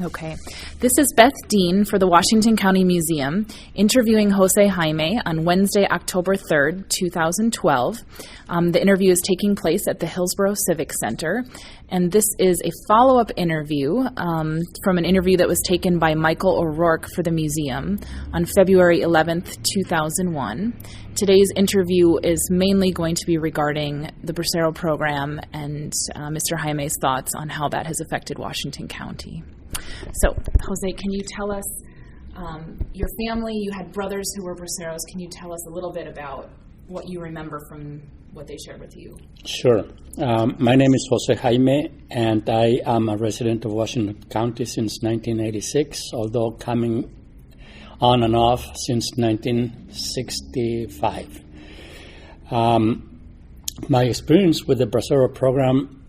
Okay. This is Beth Dean for the Washington County Museum, interviewing Jose Jaime on Wednesday, October 3rd, 2012. The interview is taking place at the Hillsborough Civic Center, and this is a follow-up interview from an interview that was taken by Michael O'Rourke for the museum on February 11th, 2001. Today's interview is mainly going to be regarding the Bracero program and Mr. Jaime's thoughts on how that has affected Washington County. So, Jose, can you tell us, your family, you had brothers who were Braceros. Can you tell us a little bit about what you remember from what they shared with you? Sure. My name is Jose Jaime, and I am a resident of Washington County since 1986, although coming on and off since 1965. My experience with the Bracero program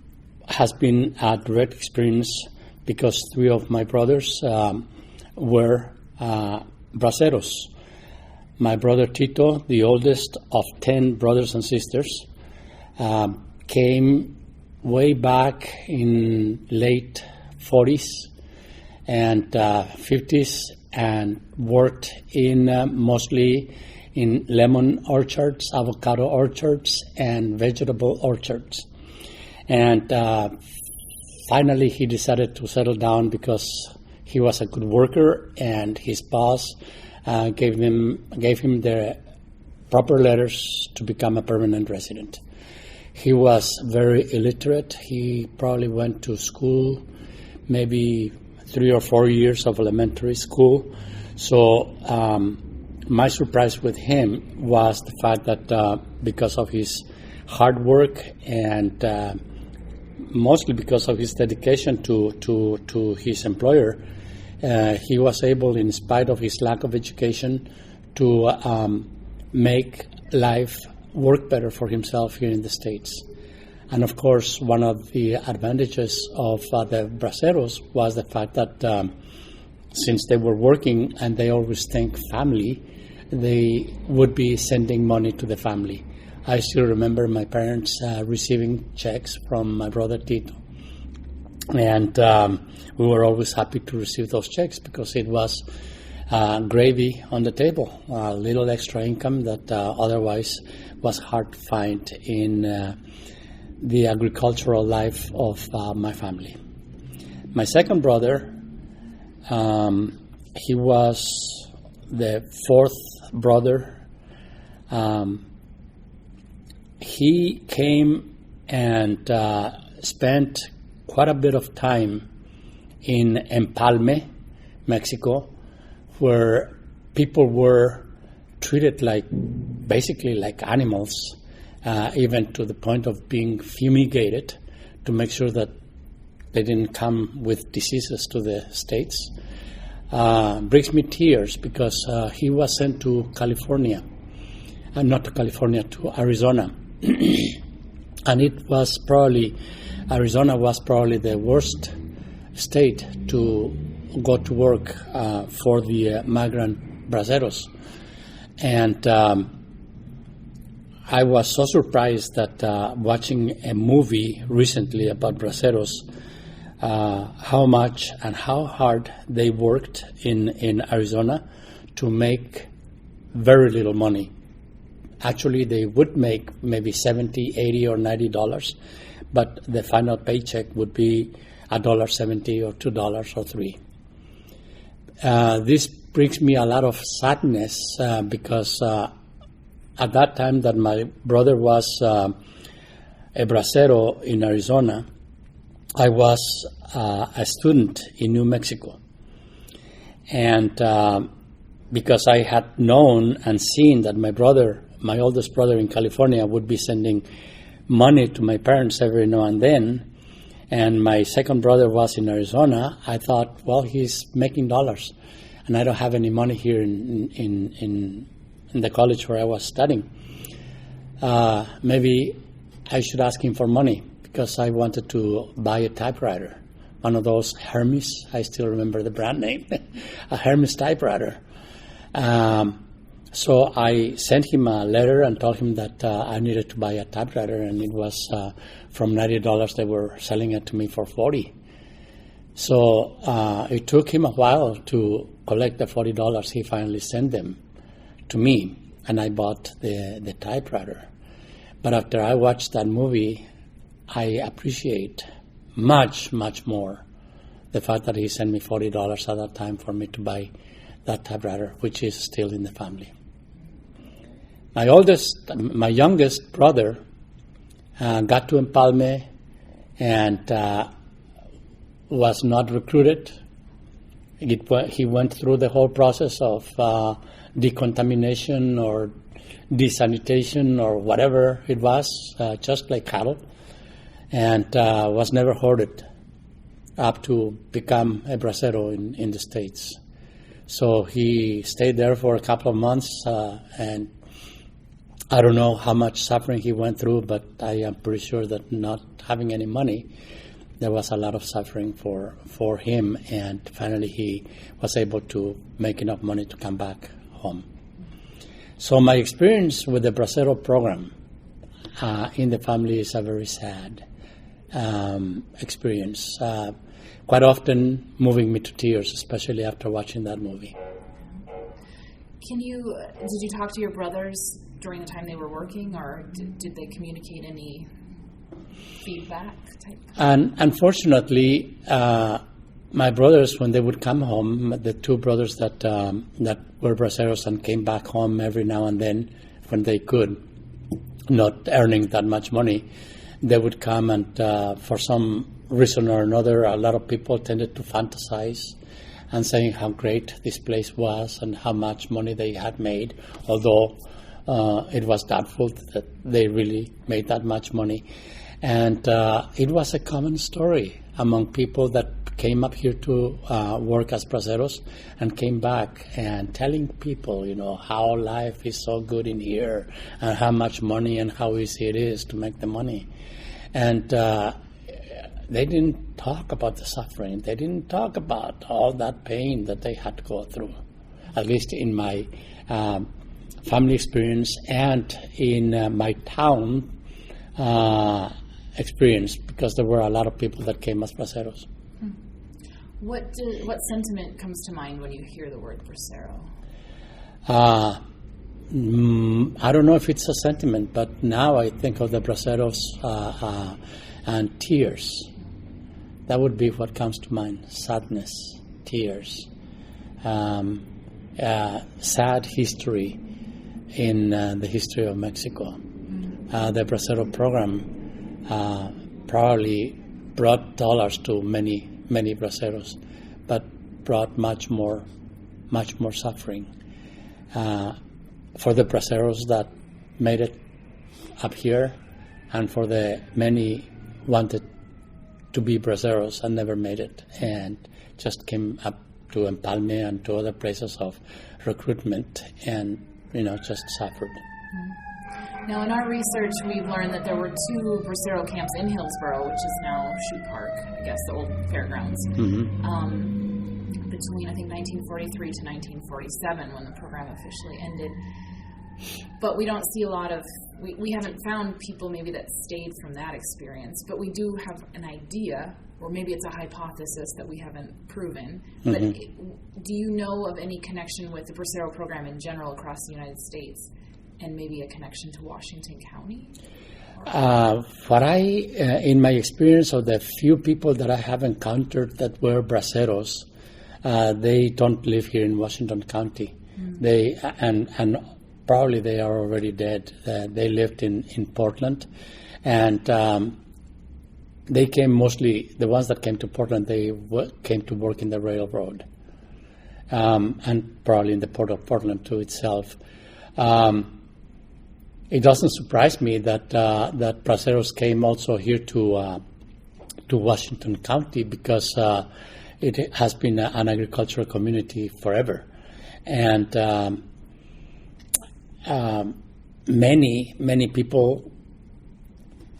has been a direct experience because three of my brothers were Braceros. My brother Tito, the oldest of 10 brothers and sisters, came way back in late 40s and 50s and worked in mostly in lemon orchards, avocado orchards, and vegetable orchards. And finally, he decided to settle down because he was a good worker, and his boss gave him the proper letters to become a permanent resident. He was very illiterate. He probably went to school maybe 3 or 4 years of elementary school. So my surprise with him was the fact that because of his hard work and mostly because of his dedication to his employer, he was able, in spite of his lack of education, to make life work better for himself here in the States. And of course, one of the advantages of the Braceros was the fact that since they were working and they always think family, they would be sending money to the family. I still remember my parents receiving checks from my brother Tito. And we were always happy to receive those checks because it was gravy on the table, a little extra income that otherwise was hard to find in the agricultural life of my family. My second brother, he was the fourth brother. He came and spent quite a bit of time in Empalme, Mexico, where people were treated basically like animals, even to the point of being fumigated to make sure that they didn't come with diseases to the States. Brings me tears because he was sent to California, not to California, to Arizona. And Arizona was probably the worst state to go to work for the migrant Braceros. And I was so surprised that watching a movie recently about Braceros, how much and how hard they worked in Arizona to make very little money. Actually, they would make maybe $70, $80, or $90, but the final paycheck would be $1.70 or $2 or $3. This brings me a lot of sadness because at that time that my brother was a bracero in Arizona, I was a student in New Mexico. And because I had known and seen that my oldest brother in California would be sending money to my parents every now and then, and my second brother was in Arizona, I thought, well, he's making dollars, and I don't have any money here in the college where I was studying. Maybe I should ask him for money because I wanted to buy a typewriter, one of those Hermes. I still remember the brand name, a Hermes typewriter. So I sent him a letter and told him that I needed to buy a typewriter, and it was from $90. They were selling it to me for $40. So it took him a while to collect the $40. He finally sent them to me, and I bought the typewriter. But after I watched that movie, I appreciate much, much more the fact that he sent me $40 at that time for me to buy that typewriter, which is still in the family. My youngest brother got to Empalme and was not recruited. He went through the whole process of decontamination or desanitation or whatever it was, just like cattle, and was never hoarded up to become a bracero in the States. So he stayed there for a couple of months, and I don't know how much suffering he went through, but I am pretty sure that not having any money, there was a lot of suffering for him, and finally he was able to make enough money to come back home. So my experience with the Bracero program in the family is a very sad experience, quite often moving me to tears, especially after watching that movie. Did you talk to your brothers during the time they were working, or did they communicate any feedback type? And unfortunately, my brothers, when they would come home, the two brothers that were braceros and came back home every now and then when they could, not earning that much money, they would come, and for some reason or another, a lot of people tended to fantasize and saying how great this place was and how much money they had made, although it was doubtful that they really made that much money. And it was a common story among people that came up here to work as braceros and came back and telling people, how life is so good in here and how much money and how easy it is to make the money. And they didn't talk about the suffering. They didn't talk about all that pain that they had to go through, at least in my family experience and in my town experience, because there were a lot of people that came as braceros. What sentiment comes to mind when you hear the word bracero? I don't know if it's a sentiment, but now I think of the braceros and tears. That would be what comes to mind: sadness, tears, sad history in the history of Mexico. The Bracero program probably brought dollars to many braceros, but brought much more suffering for the braceros that made it up here, and for the many wanted to be braceros and never made it, and just came up to Empalme and to other places of recruitment, and just suffered. Now, in our research, we've learned that there were 2 Bracero camps in Hillsboro, which is now Chute Park, I guess, the old fairgrounds, between, I think, 1943 to 1947, when the program officially ended. But we don't see a lot of, we haven't found people maybe that stayed from that experience, but we do have an idea, or maybe it's a hypothesis that we haven't proven. But do you know of any connection with the Bracero program in general across the United States, and maybe a connection to Washington County? In my experience of the few people that I have encountered that were braceros, they don't live here in Washington County. They and probably they are already dead. They lived in Portland, and they came mostly, the ones that came to Portland, they came to work in the railroad, and probably in the Port of Portland too itself. It doesn't surprise me that braceros came also here to Washington County, because it has been an agricultural community forever, and many people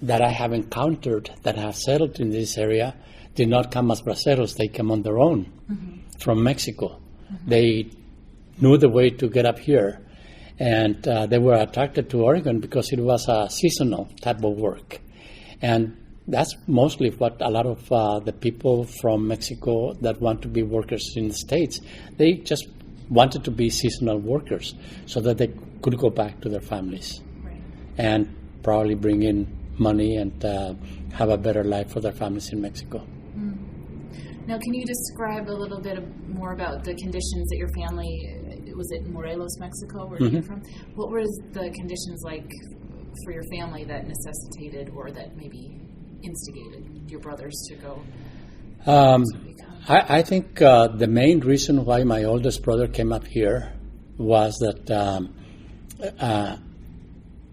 that I have encountered that have settled in this area did not come as braceros. They came on their own from Mexico. They knew the way to get up here, and they were attracted to Oregon because it was a seasonal type of work. And that's mostly what a lot of the people from Mexico that want to be workers in the States, they just wanted to be seasonal workers so that they could go back to their families and probably bring in money and have a better life for their families in Mexico. Now, can you describe a little bit more about the conditions that your family, was it Morelos, Mexico, where you're from? What were the conditions like for your family that necessitated or that maybe instigated your brothers to go? I think the main reason why my oldest brother came up here was that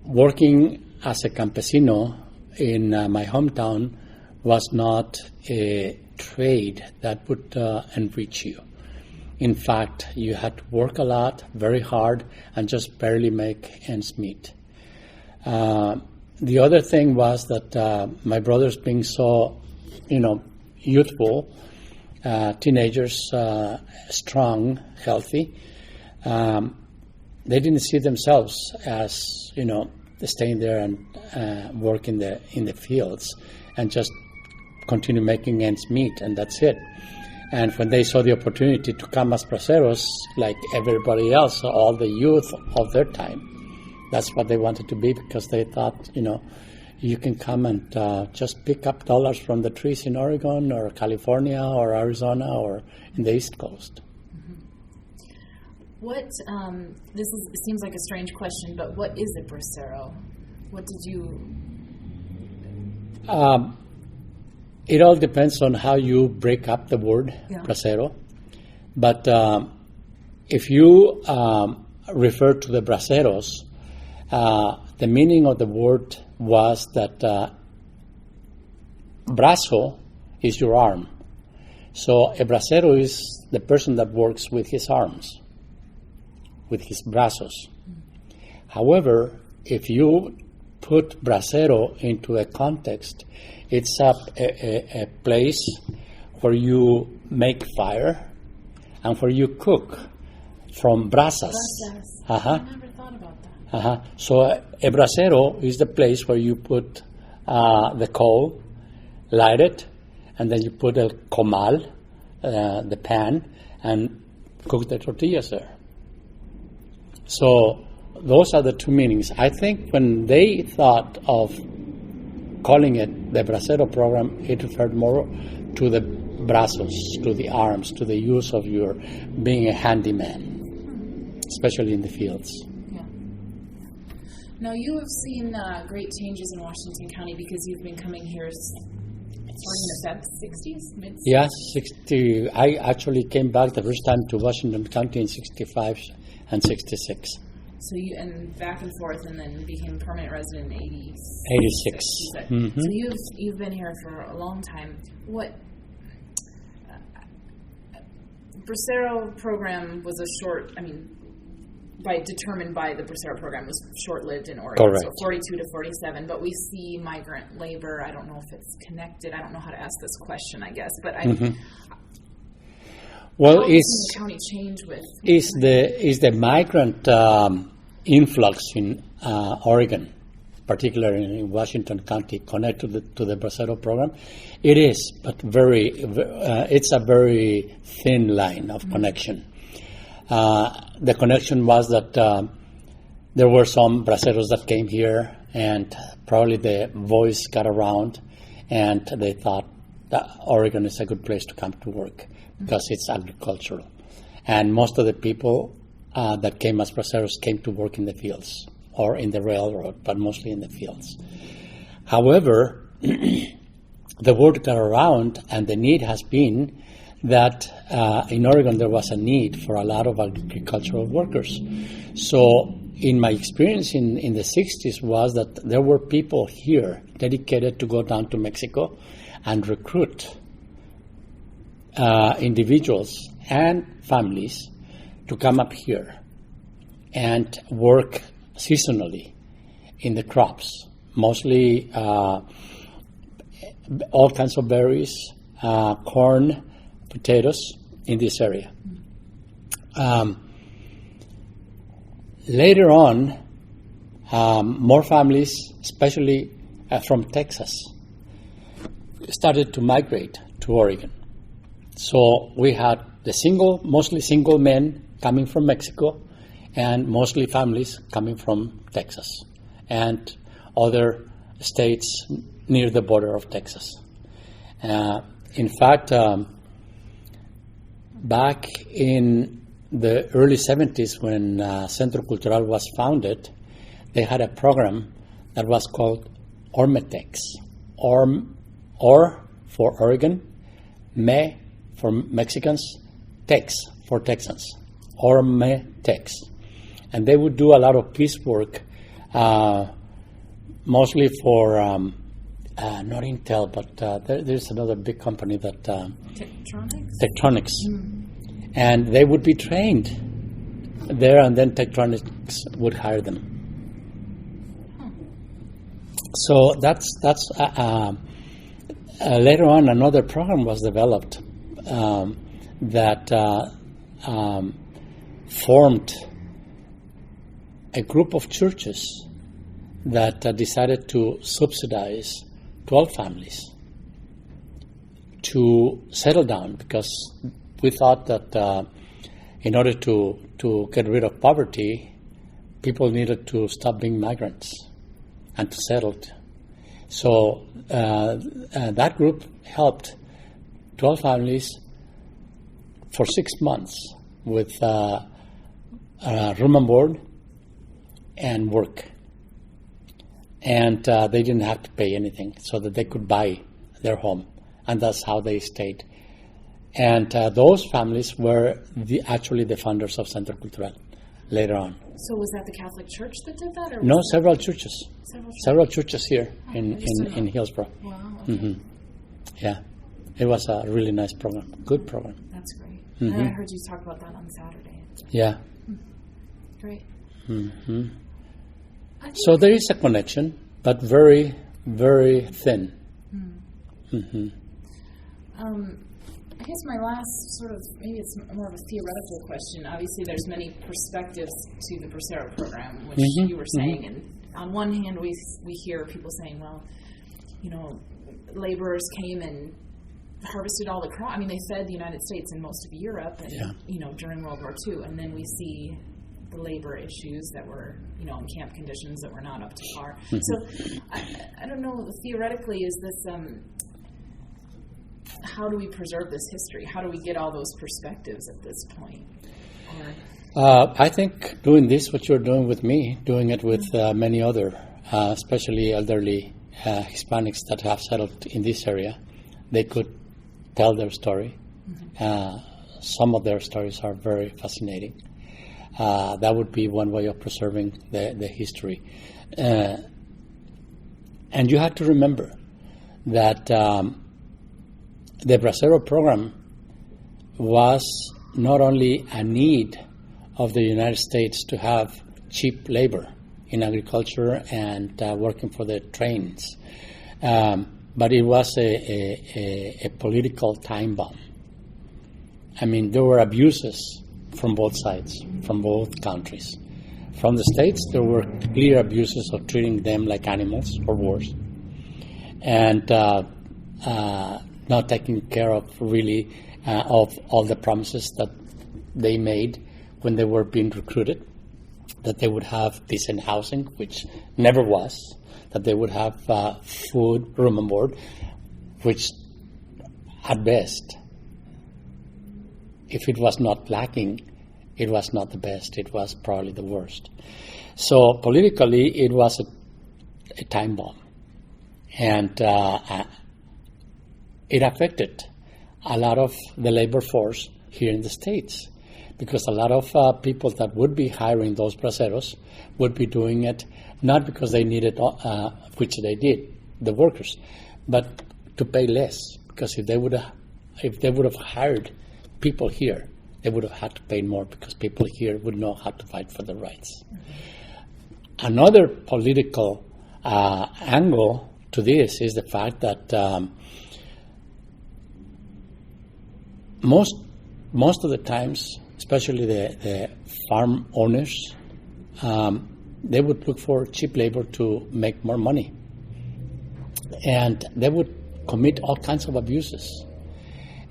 working as a campesino in my hometown was not a trade that would enrich you. In fact, you had to work a lot, very hard, and just barely make ends meet. The other thing was that my brothers being so, youthful, teenagers, strong, healthy, they didn't see themselves as, staying there and work in the fields and just continue making ends meet, and that's it. And when they saw the opportunity to come as braceros, like everybody else, all the youth of their time, that's what they wanted to be, because they thought, you can come and just pick up dollars from the trees in Oregon or California or Arizona or in the East Coast. What, it seems like a strange question, but what is a bracero? What did you... It all depends on how you break up the word bracero. But if you refer to the braceros, the meaning of the word was that brazo is your arm. So a bracero is the person that works with his arms, with his brazos. However, if you put bracero into a context, it's a place where you make fire and where you cook from brasas. I never thought about that. So a bracero is the place where you put the coal, light it, and then you put a comal, the pan, and cook the tortillas there. So those are the two meanings. I think when they thought of calling it the Bracero program, it referred more to the brazos, to the arms, to the use of your being a handyman, especially in the fields. Yeah. Now, you have seen great changes in Washington County because you've been coming here starting in the 60s, mid-60s? Yeah, 60. I actually came back the first time to Washington County in 65 and 66. So and back and forth, and then became permanent resident in 86. So you've been here for a long time. What Bracero program was determined by the Bracero program was short-lived in Oregon. Correct. So 42 to 47. But we see migrant labor. I don't know if it's connected. I don't know how to ask this question, I guess. But well, how does the county change with? Is the migrant influx in Oregon, particularly in Washington County, connected to the Bracero program? It is, but it's a very thin line of connection. The connection was that there were some braceros that came here, and probably the voice got around, and they thought that Oregon is a good place to come to work because it's agricultural. And most of the people that came as braceros came to work in the fields or in the railroad, but mostly in the fields. However, the word got around, and the need has been that in Oregon there was a need for a lot of agricultural workers. So in my experience in the 60s was that there were people here dedicated to go down to Mexico and recruit individuals and families to come up here and work seasonally in the crops, mostly all kinds of berries, corn, potatoes in this area. Later on, more families, especially from Texas, started to migrate to Oregon. So we had mostly single men coming from Mexico, and mostly families coming from Texas and other states near the border of Texas. In fact, back in the early 70s when Centro Cultural was founded, they had a program that was called Ormetex. Or for Oregon, Me for Mexicans, Tex for Texans. Ormetex. And they would do a lot of peace work, mostly for, not Intel, but there's another big company that... Tektronix. Mm. And they would be trained there, and then Tektronix would hire them. So that's later on another program was developed that formed a group of churches that decided to subsidize 12 families to settle down, because we thought that in order to get rid of poverty, people needed to stop being migrants and to settle. So that group helped 12 families for 6 months with room and board and work. And they didn't have to pay anything, so that they could buy their home. And that's how they stayed. And those families were actually the founders of Centro Cultural later on. So was that the Catholic Church that did that? Or no, several churches. Several churches here in Hillsborough. Wow. Okay. Mm-hmm. Yeah. It was a really nice program. Good program. That's great. Mm-hmm. And I heard you talk about that on Saturday. Yeah. Great. Mm-hmm. So there is a connection, but very, very thin. Mm-hmm. I guess my last sort of, maybe it's more of a theoretical question. Obviously, there's many perspectives to the Bracero program, which you were saying. And on one hand, we hear people saying, well, laborers came and harvested all the crop. I mean, they fed the United States and most of Europe, and during World War II. And then we see the labor issues that were, in camp conditions that were not up to par. So I don't know, theoretically, is this, how do we preserve this history? How do we get all those perspectives at this point? I think doing this, what you're doing with me, doing it with many other, especially elderly Hispanics that have settled in this area, they could tell their story. Some of their stories are very fascinating. That would be one way of preserving the history. And you have to remember that the Bracero program was not only a need of the United States to have cheap labor in agriculture and working for the trains, but it was a political time bomb. I mean, there were abuses from both sides, from both countries. From the States, there were clear abuses of treating them like animals or worse, and not taking care of really of all the promises that they made when they were being recruited, that they would have decent housing, which never was, that they would have food, room and board, which at best, if it was not lacking, it was not the best, it was probably the worst. So politically, it was a time bomb. And it affected a lot of the labor force here in the States, because a lot of people that would be hiring those braceros would be doing it not because they needed, which they did, the workers, but to pay less. Because if they would have hired people here, they would have had to pay more, because people here would know how to fight for their rights. Another political angle to this is the fact that most of the times, especially the farm owners, they would look for cheap labor to make more money. And they would commit all kinds of abuses.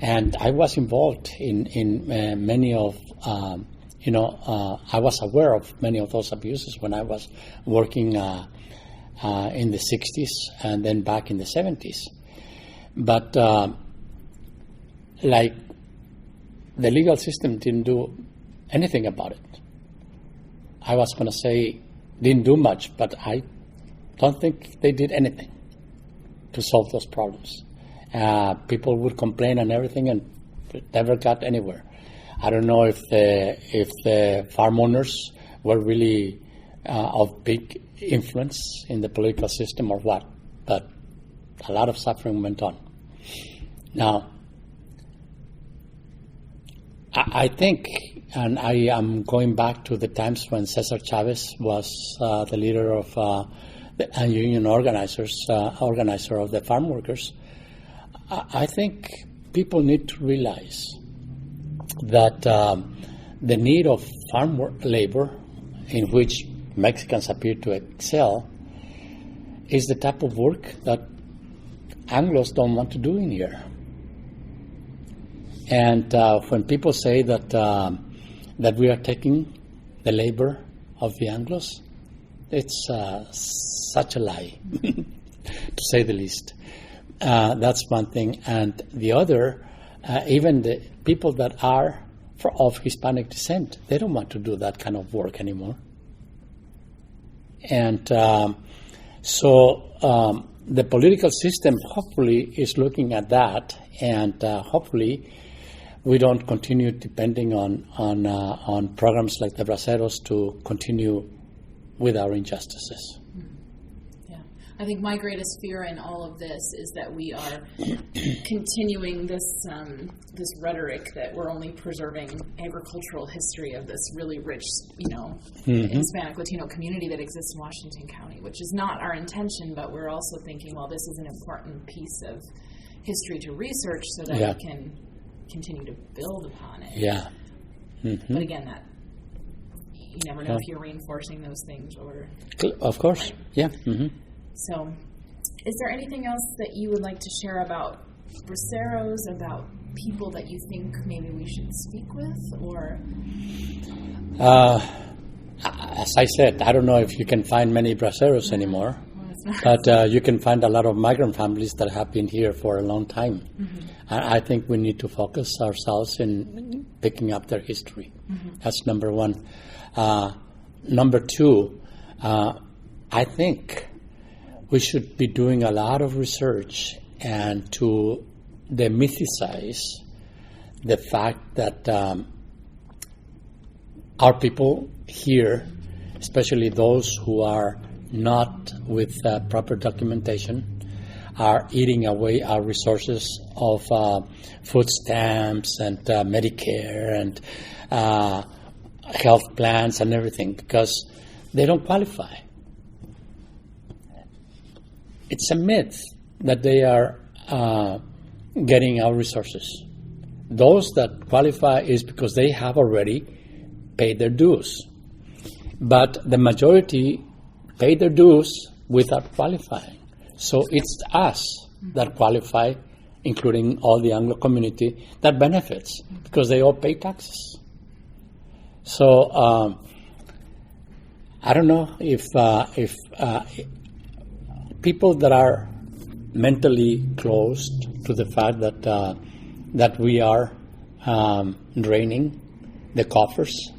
And I was involved in many of, I was aware of many of those abuses when I was working in the 60s and then back in the 70s. But like the legal system didn't do anything about it. I was going to say didn't do much, but I don't think they did anything to solve those problems. People would complain and everything, and it never got anywhere. I don't know if the farm owners were really of big influence in the political system or what, but a lot of suffering went on. Now, I think, and I am going back to the times when Cesar Chavez was the leader of the union organizer of the farm workers. I think people need to realize that the need of farm labor, in which Mexicans appear to excel, is the type of work that Anglos don't want to do in here. And when people say that we are taking the labor of the Anglos, it's such a lie, to say the least. That's one thing. And the other, even the people that are of Hispanic descent, they don't want to do that kind of work anymore. And so the political system hopefully is looking at that, and hopefully we don't continue depending on programs like the Braceros to continue with our injustices. Yeah, I think my greatest fear in all of this is that we are continuing this rhetoric that we're only preserving agricultural history of this really rich, Hispanic Latino community that exists in Washington County, which is not our intention, but we're also thinking, well, this is an important piece of history to research so that we can continue to build upon it. Yeah. Mm-hmm. But again, that you never know if you're reinforcing those things or... Of course, right. Yeah. Mm-hmm. So, is there anything else that you would like to share about Braceros, about people that you think maybe we should speak with, or... As I said, I don't know if you can find many Braceros anymore, but you can find a lot of migrant families that have been here for a long time. Mm-hmm. And I think we need to focus ourselves in picking up their history. Mm-hmm. That's number one. Number two, I think we should be doing a lot of research and to demythicize the fact that our people here, especially those who are not with proper documentation, are eating away our resources of food stamps and Medicare and health plans and everything because they don't qualify. It's a myth that they are getting our resources. Those that qualify is because they have already paid their dues. But the majority pay their dues without qualifying. So it's us that qualify, including all the Anglo community, that benefits because they all pay taxes. So I don't know if people that are mentally closed to the fact that we are draining the coffers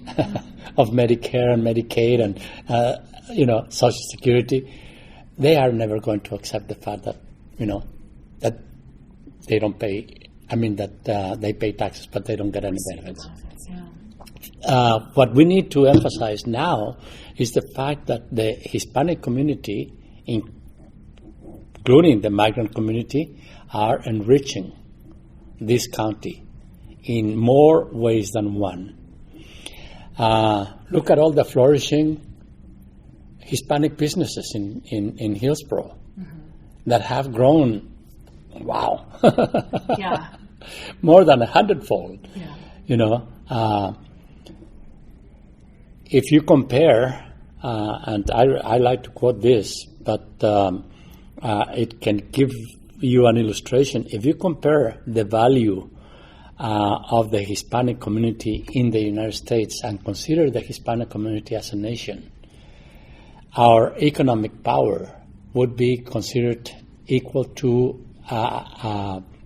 of Medicare and Medicaid and Social Security, they are never going to accept the fact that that they don't pay. I mean that they pay taxes, but they don't get any benefits. What we need to emphasize now is the fact that the Hispanic community, including the migrant community, are enriching this county in more ways than one. Look at all the flourishing Hispanic businesses in Hillsborough that have grown, more than 100-fold. Yeah. If you compare, and I like to quote this, but it can give you an illustration. If you compare the value of the Hispanic community in the United States and consider the Hispanic community as a nation, our economic power would be considered equal to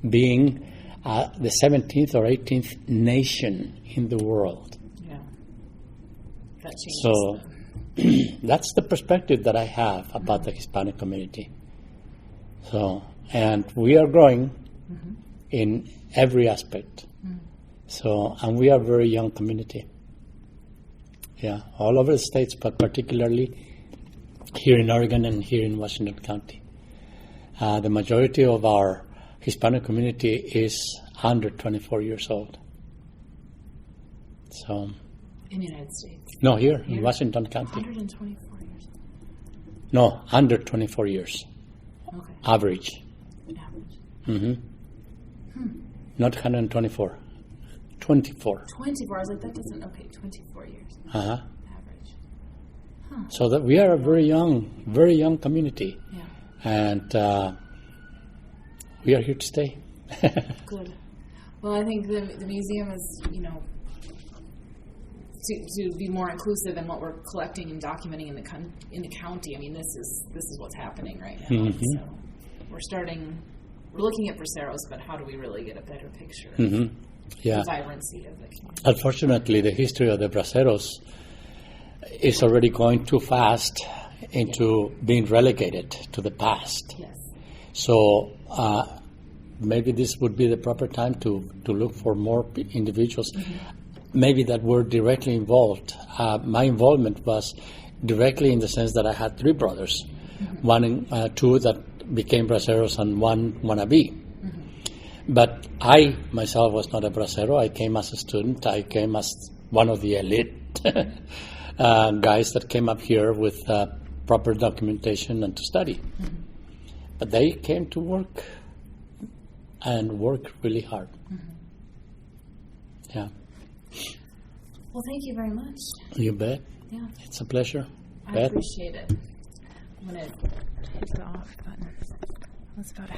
being the 17th or 18th nation in the world. Yeah. That changes. So that's the perspective that I have about the Hispanic community. So, and we are growing in every aspect. So, and we are a very young community. Yeah, all over the states, but particularly here in Oregon and here in Washington County. The majority of our Hispanic community is under 24 years old. So, in the United States? No, here in Washington County. 124 years. No, under 24 years. Okay. Average. Average. Not 124. 24. 24. I was like, that doesn't, okay, 24 years. Uh-huh. Average. So that we are a very young community. Yeah. And we are here to stay. Good. Well, I think the museum is, to be more inclusive in what we're collecting and documenting in the county. I mean, this is what's happening right now. So we're looking at Braceros, but how do we really get a better picture of the vibrancy of the community? Unfortunately, the history of the Braceros is already going too fast into being relegated to the past. Yes. So maybe this would be the proper time to look for more individuals, maybe that were directly involved. My involvement was directly in the sense that I had 3 brothers, two that became Braceros and one wannabe. But I myself was not a Bracero. I came as a student. I came as one of the elite guys that came up here with proper documentation and to study. But they came to work and work really hard. Yeah. Well, thank you very much. You bet. Yeah. It's a pleasure. I appreciate it. I'm going to hit the off button. That's about